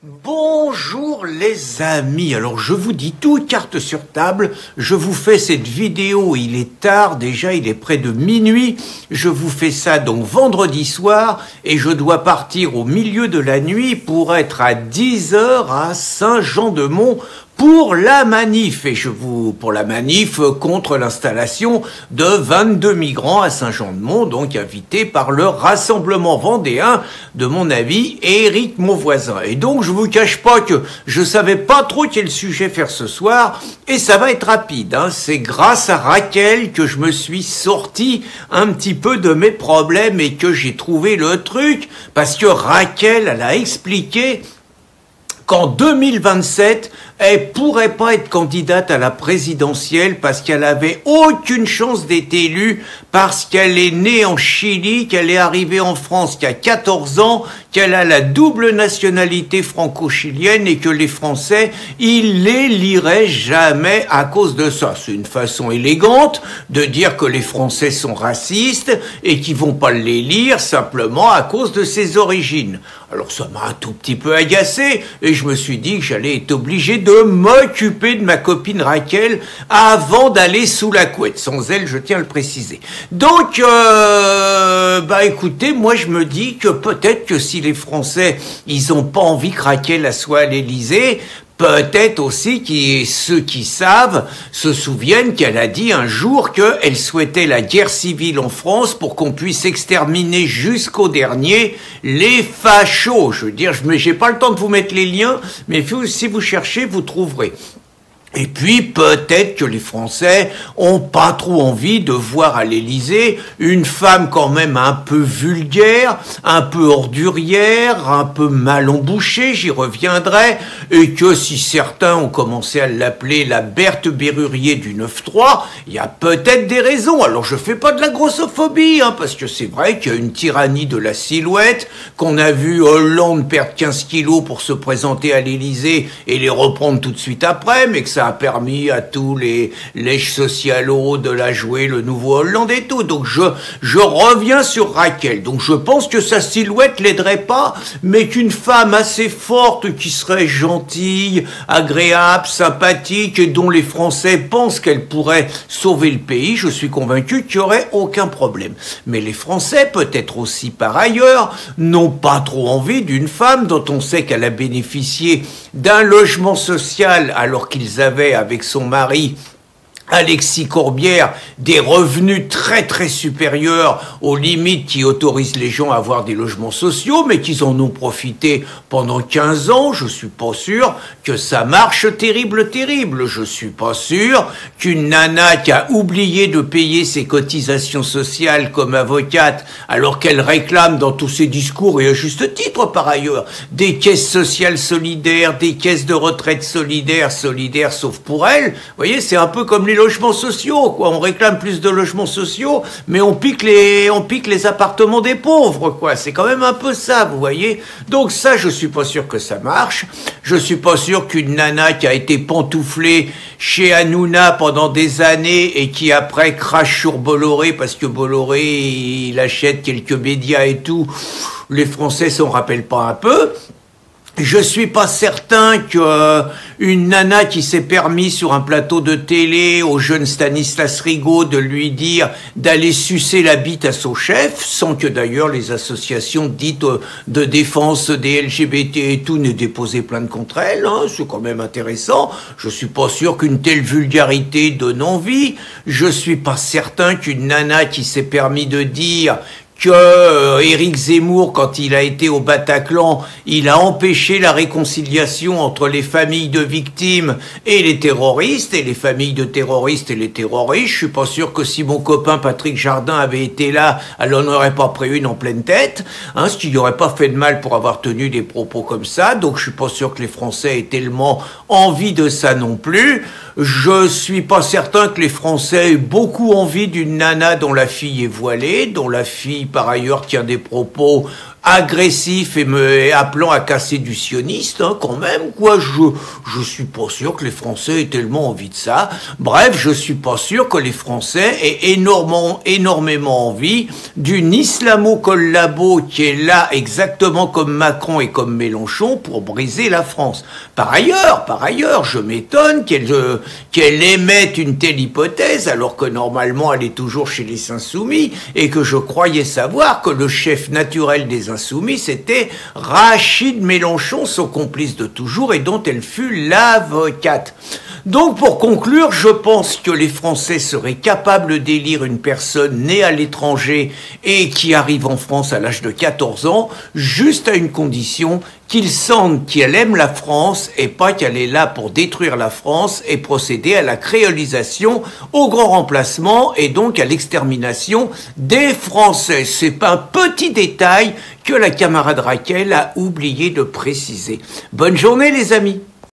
Bonjour les amis, alors je vous dis tout, carte sur table, je vous fais cette vidéo, il est tard déjà, il est près de minuit, je vous fais ça donc vendredi soir et je dois partir au milieu de la nuit pour être à 10 h à Saint-Jean-de-Mont pour la manif, pour la manif contre l'installation de 22 migrants à Saint-Jean-de-Mont, donc invités par le Rassemblement vendéen de mon ami Éric Mauvoisin. Et donc je vous cache pas que je savais pas trop quel sujet faire ce soir, et ça va être rapide, hein. C'est grâce à Raquel que je me suis sorti un petit peu de mes problèmes et que j'ai trouvé le truc, parce que Raquel, elle a expliqué qu'en 2027, elle pourrait pas être candidate à la présidentielle parce qu'elle avait aucune chance d'être élue, parce qu'elle est née en Chili, qu'elle est arrivée en France qu'à 14 ans, qu'elle a la double nationalité franco-chilienne et que les Français, ils l'éliraient jamais à cause de ça. C'est une façon élégante de dire que les Français sont racistes et qu'ils vont pas l'élire simplement à cause de ses origines. Alors ça m'a un tout petit peu agacé et je me suis dit que j'allais être obligé de m'occuper de ma copine Raquel avant d'aller sous la couette. Sans elle, je tiens à le préciser. Donc, écoutez, moi je me dis que peut-être que si les Français, ils ont pas envie que Raquel soit à l'Élysée, peut-être aussi que ceux qui savent se souviennent qu'elle a dit un jour qu'elle souhaitait la guerre civile en France pour qu'on puisse exterminer jusqu'au dernier les fachos. Je veux dire, j'ai pas le temps de vous mettre les liens, mais si vous cherchez, vous trouverez. Et puis, peut-être que les Français ont pas trop envie de voir à l'Élysée une femme quand même un peu vulgaire, un peu ordurière, un peu mal embouchée, j'y reviendrai, et que si certains ont commencé à l'appeler la Berthe Berrurier du 9-3, il y a peut-être des raisons. Alors, je fais pas de la grossophobie, hein, parce que c'est vrai qu'il y a une tyrannie de la silhouette, qu'on a vu Hollande perdre 15 kilos pour se présenter à l'Élysée et les reprendre tout de suite après, mais que ça a permis à tous les lèches socialos de la jouer le nouveau Hollande et tout. Donc je reviens sur Raquel. Donc je pense que sa silhouette l'aiderait pas, mais qu'une femme assez forte qui serait gentille, agréable, sympathique et dont les Français pensent qu'elle pourrait sauver le pays, je suis convaincu qu'il n'y aurait aucun problème. Mais les Français, peut-être aussi par ailleurs, n'ont pas trop envie d'une femme dont on sait qu'elle a bénéficié d'un logement social alors qu'ils avaient avec son mari Alexis Corbière des revenus très très supérieurs aux limites qui autorisent les gens à avoir des logements sociaux, mais qu'ils en ont profité pendant 15 ans. Je suis pas sûr que ça marche terrible. Je suis pas sûr qu'une nana qui a oublié de payer ses cotisations sociales comme avocate, alors qu'elle réclame dans tous ses discours, et à juste titre par ailleurs, des caisses sociales solidaires, des caisses de retraite solidaires sauf pour elle. Vous voyez, c'est un peu comme les logements sociaux, quoi. On réclame plus de logements sociaux, mais on pique les appartements des pauvres, quoi. C'est quand même un peu ça, vous voyez. Donc ça, je suis pas sûr que ça marche. Je suis pas sûr qu'une nana qui a été pantouflée chez Hanouna pendant des années et qui après crache sur Bolloré parce que Bolloré, il achète quelques médias et tout, les Français s'en rappellent pas un peu. Je suis pas certain que une nana qui s'est permis sur un plateau de télé au jeune Stanislas Rigaud de lui dire d'aller sucer la bite à son chef, sans que d'ailleurs les associations dites de défense des LGBT et tout n'aient déposé plainte contre elle, hein, c'est quand même intéressant. Je suis pas sûr qu'une telle vulgarité donne envie. Je suis pas certain qu'une nana qui s'est permis de dire que Éric Zemmour, quand il a été au Bataclan, il a empêché la réconciliation entre les familles de victimes et les terroristes, et les familles de terroristes et les terroristes. Je suis pas sûr que si mon copain Patrick Jardin avait été là, elle en aurait pas pris une en pleine tête, hein, ce qui lui aurait pas fait de mal pour avoir tenu des propos comme ça. Donc je suis pas sûr que les Français aient tellement envie de ça non plus. Je suis pas certain que les Français aient beaucoup envie d'une nana dont la fille est voilée, dont la fille par ailleurs tient des propos agressif et appelant à casser du sioniste, hein, quand même, quoi. Je suis pas sûr que les Français aient tellement envie de ça. Bref, je suis pas sûr que les Français aient énormément envie d'une islamo-collabo qui est là exactement comme Macron et comme Mélenchon pour briser la France. Par ailleurs, je m'étonne qu'elle émette une telle hypothèse, alors que normalement elle est toujours chez les Insoumis, et que je croyais savoir que le chef naturel des Insoumis, c'était Rachid Mélenchon, son complice de toujours, et dont elle fut l'avocate. Donc, pour conclure, je pense que les Français seraient capables d'élire une personne née à l'étranger et qui arrive en France à l'âge de 14 ans, juste à une condition, qu'ils sentent qu'elle aime la France et pas qu'elle est là pour détruire la France et procéder à la créolisation, au grand remplacement et donc à l'extermination des Français. C'est un petit détail que la camarade Raquel a oublié de préciser. Bonne journée les amis!